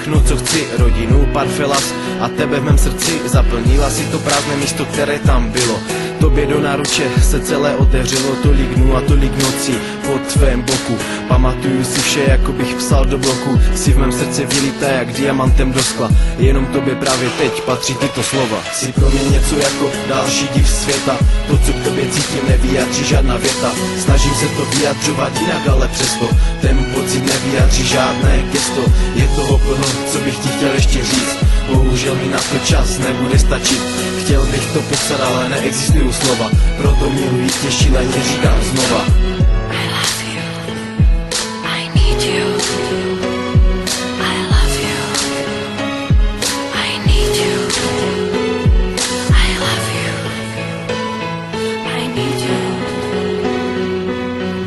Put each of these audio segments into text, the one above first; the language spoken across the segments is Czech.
všechno, co chci, rodinu, parfelas a tebe v mém srdci. Zaplnila si to prázdné místo, které tam bylo. Tobě do náruče se celé otevřelo, tolik dnů a tolik nocí po tvém boku. Pamatuju si vše, jako bych psal do bloku. Jsi v mém srdci vylitá jak diamantem do skla. Jenom tobě právě teď patří tyto slova. Jsi pro mě něco jako další div světa. To, co k tobě cítím, nevyjádří žádná věta. Snažím se to vyjadřovat jinak, ale přesto ten pocit nevyjádří žádné gesto. Je toho plno, co bych ti chtěl ještě říct. Bohužel mi na to čas nebude stačit. Chtěl bych to popsat, ale neexistují slova. Proto miluji tě, šíleně říkám znova.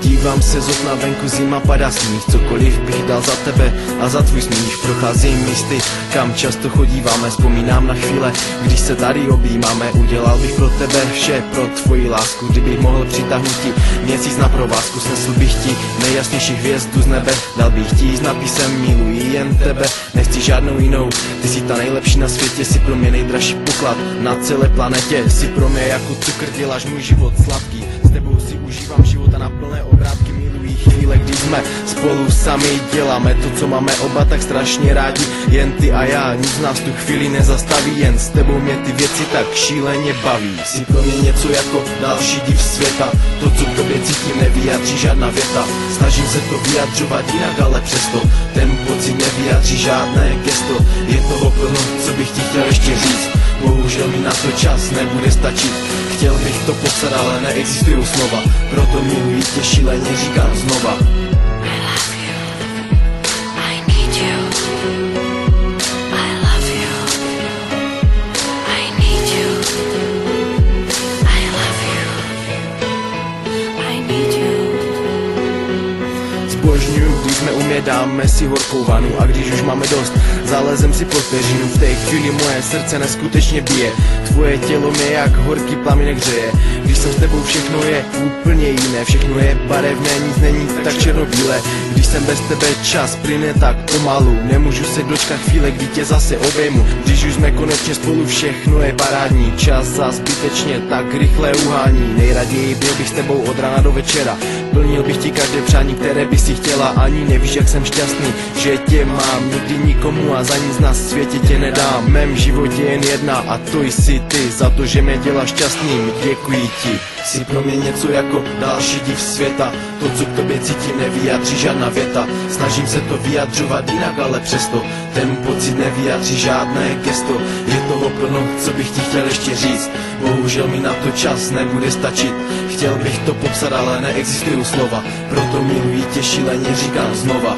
Dívám se z okna, venku zima, padá sníh. Cokoliv bych dal za tebe a za tvůj smích. Procházím místy, kam často chodíváme. Vzpomínám na chvíle, když se tady objímáme. Udělal bych pro tebe vše, pro tvoji lásku. Kdybych mohl přitáhnout ti měsíc na provázku. Snesl bych ti nejjasnější hvězdu z nebe. Dal bych ti s nápisem miluji jen tebe. Nechci žádnou jinou, ty jsi ta nejlepší na světě. Jsi pro mě nejdražší poklad na celé planetě. Jsi pro mě jako cukr, děláš můj život sladký. S tebou si užívám života na plné obrátky. Miluji chvíle, kdy jsme spolu sami. Děláme to, co máme oba tak strašně rádi. Jen ty a já, nic nás tu chvíli nezastaví. Jen s tebou mě ty věci tak šíleně baví. Jsi pro mě něco jako další div světa. To, co k tobě cítím, nevyjádří žádná věta. Snažím se to vyjadřovat jinak, ale přesto ten pocit nevyjádří žádné gesto. Je toho plno, co bych ti chtěl ještě říct. Bohužel mi na to čas nebude stačit. Chtěl bych to popsat, ale neexistují slova. Proto miluji tě, šíleně říkám znova. Zbožňuju, když jsme u mě, dáme si horkou vanu. A když už máme dost, zalezem si pod peřinu. V té chvíli moje srdce neskutečně bije. Tvoje tělo mě jak horký plamínek hřeje. Když jsem s tebou, všechno je úplně jiné. Všechno je barevné, nic není tak černobílé. Když jsem bez tebe, čas plyne tak pomalu. Nemůžu se dočkat chvíle, kdy tě zase obejmu. Když už jsme konečně spolu, všechno je parádní. Čas za zbytečně tak rychle uhání. Nejraději byl bych s tebou od rána do večera. Plnil bych ti každé přání, které by si chtěla. Ani nevíš, jak jsem šťastný, že tě mám. Nikdy nikomu a za nic na světě tě nedám. V mém životě jen jedna a to jsi ty. Za to, že mě děláš šťastným, děkuji ti. Jsi pro mě něco jako další div světa. To, co k tobě cítím, nevyjádří žádná věta. Snažím se to vyjadřovat jinak, ale přesto ten pocit nevyjádří žádné gesto. Je toho plno, co bych ti chtěl ještě říct. Bohužel mi na to čas nebude stačit. Chtěl bych to popsat, ale neexistují slova. Proto miluji tě, šíleně říkám znova.